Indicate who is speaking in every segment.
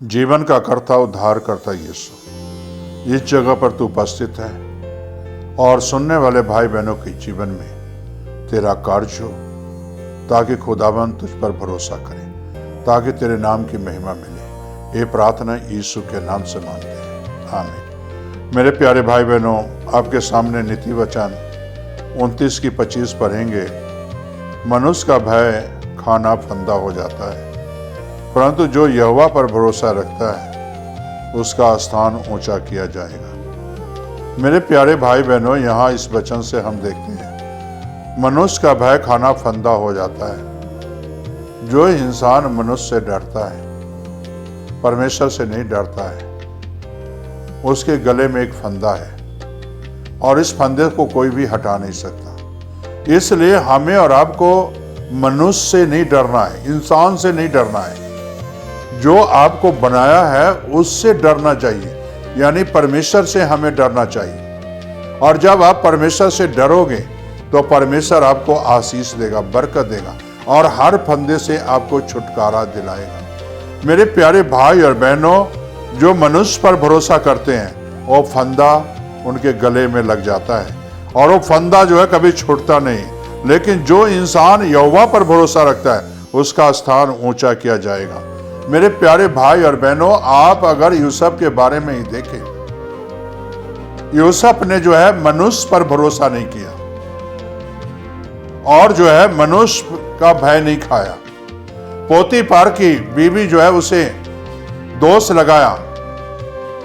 Speaker 1: जीवन का कर्ता उद्धार करता यीशु इस जगह पर तू उपस्थित है और सुनने वाले भाई बहनों के जीवन में तेरा कार्य हो, ताकि खुदाबंद तुझ पर भरोसा करें, ताकि तेरे नाम की महिमा मिले। ये प्रार्थना यीशु के नाम से मांगते हैं, आमीन। मेरे प्यारे भाई बहनों, आपके सामने नीति वचन 29 की 25 पढ़ेंगे। मनुष्य का भय खाना फंदा हो जाता है, परंतु जो यहोवा पर भरोसा रखता है उसका स्थान ऊंचा किया जाएगा। मेरे प्यारे भाई बहनों, यहाँ इस वचन से हम देखते हैं मनुष्य का भय खाना फंदा हो जाता है। जो इंसान मनुष्य से डरता है, परमेश्वर से नहीं डरता है, उसके गले में एक फंदा है और इस फंदे को कोई भी हटा नहीं सकता। इसलिए हमें और आपको मनुष्य से नहीं डरना है, इंसान से नहीं डरना है। जो आपको बनाया है उससे डरना चाहिए, यानी परमेश्वर से हमें डरना चाहिए। और जब आप परमेश्वर से डरोगे तो परमेश्वर आपको आशीष देगा, बरकत देगा और हर फंदे से आपको छुटकारा दिलाएगा। मेरे प्यारे भाई और बहनों, जो मनुष्य पर भरोसा करते हैं वो फंदा उनके गले में लग जाता है और वो फंदा जो है कभी छूटता नहीं। लेकिन जो इंसान यहोवा पर भरोसा रखता है उसका स्थान ऊंचा किया जाएगा। मेरे प्यारे भाई और बहनों, आप अगर यूसुफ के बारे में ही देखें, यूसुफ ने जो है मनुष्य पर भरोसा नहीं किया और जो है मनुष्य का भय नहीं खाया। पोतीफार की बीवी जो है उसे दोष लगाया,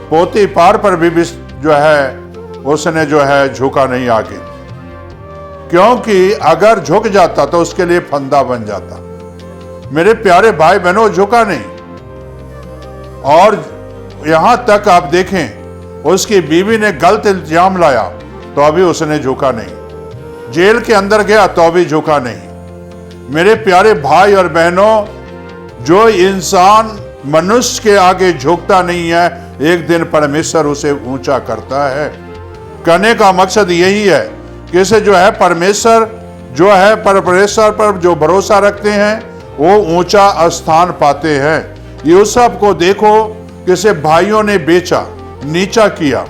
Speaker 1: पोतीफार पर बीवी जो है उसने जो है झुका नहीं आगे, क्योंकि अगर झुक जाता तो उसके लिए फंदा बन जाता। मेरे प्यारे भाई बहनों, झुका नहीं। और यहां तक आप देखें उसकी बीवी ने गलत इल्जाम लाया तो अभी उसने झुका नहीं, जेल के अंदर गया तो अभी झुका नहीं। मेरे प्यारे भाई और बहनों, जो इंसान मनुष्य के आगे झुकता नहीं है, एक दिन परमेश्वर उसे ऊंचा करता है। कहने का मकसद यही है कि इसे जो है परमेश्वर जो है परमेश्वर पर जो भरोसा रखते हैं वो ऊंचा स्थान पाते हैं। यूसुफ को देखो, किसे भाइयों ने बेचा, नीचा किया।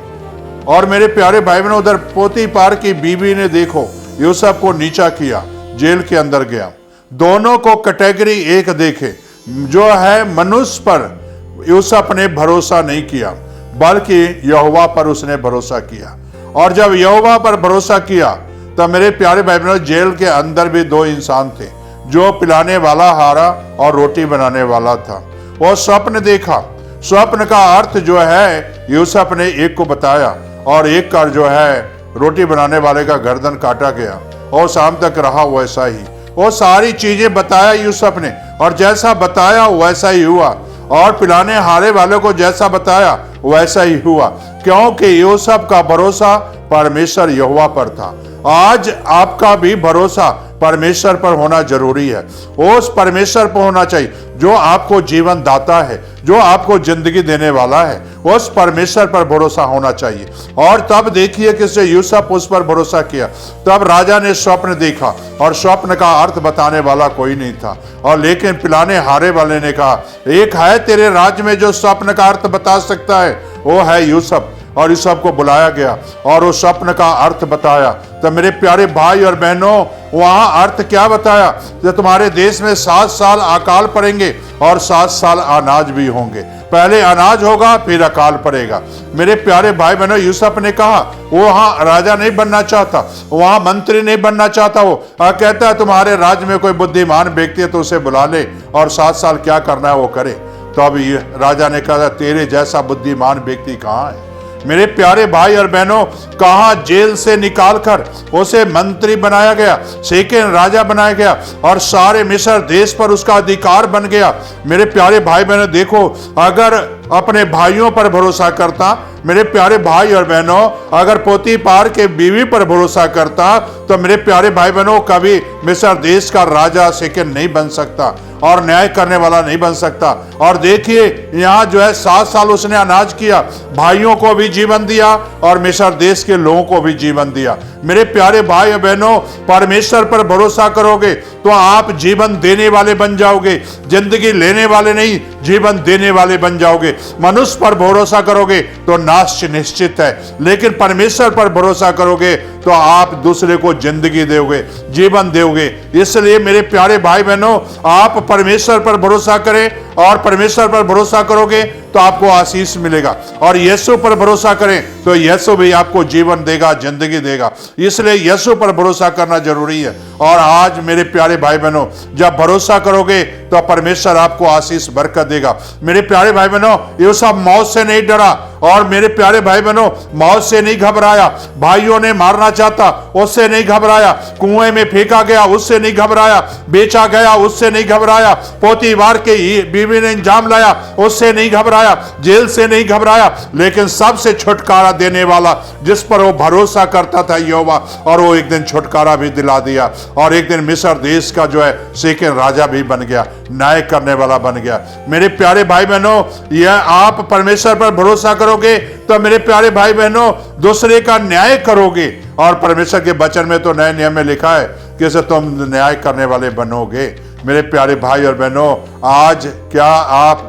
Speaker 1: और मेरे प्यारे भाई बहनों, उधर पोतीफार की बीवी ने देखो यूसुफ को नीचा किया, जेल के अंदर गया। दोनों को कैटेगरी एक देखे। जो है मनुष्य पर यूसुफ ने भरोसा नहीं किया, बल्कि यहोवा पर उसने भरोसा किया। और जब यहोवा पर भरोसा किया तब मेरे प्यारे भाई बहनों, जेल के अंदर भी दो इंसान थे, जो पिलाने वाला हारा और रोटी बनाने वाला था। वो स्वप्न देखा, स्वप्न का अर्थ जो है यूसुफ ने एक को बताया और एक का जो है रोटी बनाने वाले का गर्दन काटा गया और शाम तक रहा वैसा ही। वो सारी चीजें बताया यूसुफ ने और जैसा बताया वैसा ही हुआ, और पिलाने हारे वाले को जैसा बताया वैसा ही हुआ, क्योंकि यूसुफ का भरोसा परमेश्वर यहोवा पर था। आज आपका भी भरोसा परमेश्वर पर होना जरूरी है। उस परमेश्वर पर होना चाहिए जो आपको जीवन दाता है, जो आपको जिंदगी देने वाला है। उस परमेश्वर पर भरोसा होना चाहिए। और तब देखिए किससे यूसुफ उस पर भरोसा किया। तब राजा ने स्वप्न देखा और स्वप्न का अर्थ बताने वाला कोई नहीं था, और लेकिन पिलाने हारे वाले ने कहा, एक है तेरे राज्य में जो स्वप्न का अर्थ बता सकता है, वो है यूसुफ। और इस सब को बुलाया गया और उस स्वप्न का अर्थ बताया। तो मेरे प्यारे भाई और बहनों, वहां अर्थ क्या बताया कि तुम्हारे देश में 7 साल अकाल पड़ेंगे और 7 साल अनाज भी होंगे। पहले अनाज होगा फिर अकाल पड़ेगा। मेरे प्यारे भाई बहनों, यूसुफ ने कहा वो वहां राजा नहीं बनना चाहता, वहां मंत्री नहीं बनना चाहता। वो कहता है तुम्हारे राज्य में कोई बुद्धिमान व्यक्ति है तो उसे बुला ले और 7 साल क्या करना है वो करे। तो अभी राजा ने कहा तेरे जैसा बुद्धिमान व्यक्ति कहाँ है। मेरे प्यारे भाई और बहनों, कहा जेल से निकालकर उसे मंत्री बनाया गया, सेकंड राजा बनाया गया और सारे मिस्र देश पर उसका अधिकार बन गया। मेरे प्यारे भाई बहनों देखो, अगर अपने भाइयों पर भरोसा करता, मेरे प्यारे भाई और बहनों अगर पोतीफार के बीवी पर भरोसा करता तो मेरे प्यारे भाई बहनों कभी मिस्र देश का राजा सेकंड नहीं बन सकता और न्याय करने वाला नहीं बन सकता। और देखिए यहाँ जो है 7 साल उसने अनाज किया, भाइयों को भी जीवन दिया और मिस्र देश के लोगों को भी जीवन दिया। मेरे प्यारे भाई और बहनों, परमेश्वर पर भरोसा करोगे तो आप जीवन देने वाले बन जाओगे, जिंदगी लेने वाले नहीं, जीवन देने वाले बन जाओगे। मनुष्य पर भरोसा करोगे तो नाश निश्चित है, लेकिन परमेश्वर पर भरोसा करोगे तो आप दूसरे को जिंदगी दोगे, जीवन दोगे। इसलिए मेरे प्यारे भाई बहनों, आप परमेश्वर पर भरोसा करें और परमेश्वर पर भरोसा करोगे तो आपको आशीष मिलेगा, और यीशु पर भरोसा करें तो यीशु भी आपको जीवन देगा, जिंदगी देगा। इसलिए यीशु पर भरोसा करना जरूरी है। और आज मेरे प्यारे भाई बहनों, जब भरोसा करोगे तो परमेश्वर आपको आशीष बरकत देगा। मेरे प्यारे भाई बहनों, यूसुफ मौत से नहीं डरा, और मेरे प्यारे भाई बहनों मौत से नहीं घबराया। भाइयों ने मारना चाहता, उससे नहीं घबराया। कुएं में फेंका गया, उससे नहीं घबराया। बेचा गया, उससे नहीं घबराया। पोतीवार के बीवी ने इंजाम लाया, उससे नहीं घबराया। जेल से नहीं घबराया, लेकिन सबसे छुटकारा देने वाला जिस पर वो भरोसा करता था यहोवा, और वो एक दिन छुटकारा भी दिला दिया, और एक दिन मिस्र देश का जो है सेकंड राजा भी बन गया, न्याय करने वाला बन गया। मेरे प्यारे भाई बहनों, यह आप परमेश्वर पर भरोसा करोगे तो मेरे प्यारे भाई बहनों दूसरे का न्याय करोगे। और परमेश्वर के वचन में तो नए नियम में लिखा है कि तुम न्याय करने वाले बनोगे। मेरे प्यारे भाई और बहनों, आज क्या आप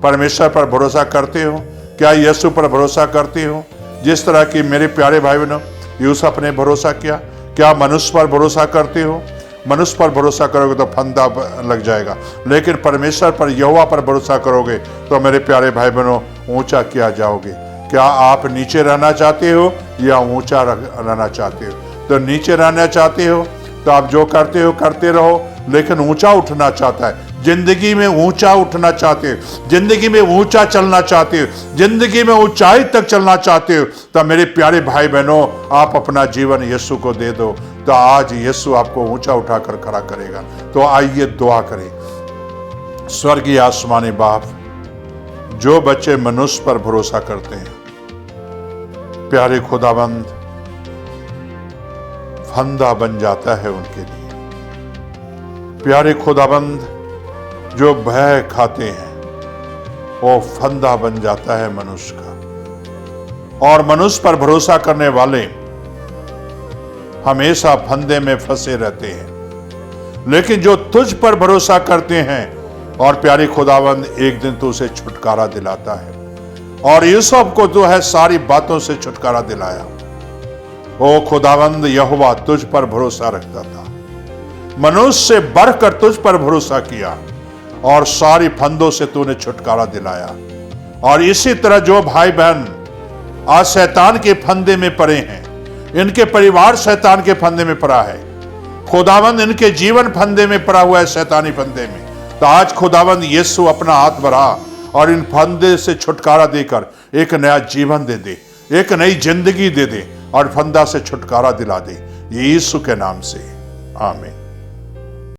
Speaker 1: परमेश्वर पर भरोसा करते हो? क्या यीशु पर भरोसा करते हो? जिस तरह की मेरे प्यारे भाई बहनों यूसुफ ने भरोसा किया। क्या मनुष्य पर भरोसा करते हो? मनुष्य पर भरोसा करोगे तो फंदा लग जाएगा, लेकिन परमेश्वर पर, यहोवा पर भरोसा करोगे तो मेरे प्यारे भाई बहनों ऊंचा किया जाओगे। क्या आप नीचे रहना चाहते हो या ऊंचा रहना चाहते हो? तो नीचे रहना चाहते हो तो आप जो करते हो करते रहो, लेकिन ऊंचा उठना चाहता है, जिंदगी में ऊंचा उठना चाहते हो, जिंदगी में ऊंचा चलना चाहते हो, जिंदगी में ऊंचाई तक चलना चाहते हो, तो मेरे प्यारे भाई बहनों आप अपना जीवन यीशु को दे दो, तो आज यीशु आपको ऊंचा उठाकर खड़ा करेगा। तो आइए दुआ करें। स्वर्गीय आसमानी बाप, जो बच्चे मनुष्य पर भरोसा करते हैं, प्यारे खुदाबंद, फंदा बन जाता है उनके लिए। प्यारे खुदाबंद, जो भय खाते हैं वो फंदा बन जाता है मनुष्य का, और मनुष्य पर भरोसा करने वाले हमेशा फंदे में फंसे रहते हैं। लेकिन जो तुझ पर भरोसा करते हैं, और प्यारे खुदाबंद एक दिन तो उसे छुटकारा दिलाता है, और यूसुफ को तो है सारी बातों से छुटकारा दिलाया। ओ खुदाबंद, यहोवा तुझ पर भरोसा रखता था, मनुष्य से बढ़कर तुझ पर भरोसा किया, और सारी फंदों से तूने छुटकारा दिलाया। और इसी तरह जो भाई बहन आज शैतान के फंदे में पड़े हैं, इनके परिवार शैतान के फंदे में पड़ा है, खुदावंद इनके जीवन फंदे में पड़ा हुआ है, शैतानी फंदे में, तो आज खुदावंद यीशु अपना हाथ बढ़ा और इन फंदे से छुटकारा देकर एक नया जीवन दे दे, एक नई जिंदगी दे दे, और फंदा से छुटकारा दिला दे, यीशु के नाम से, आमीन।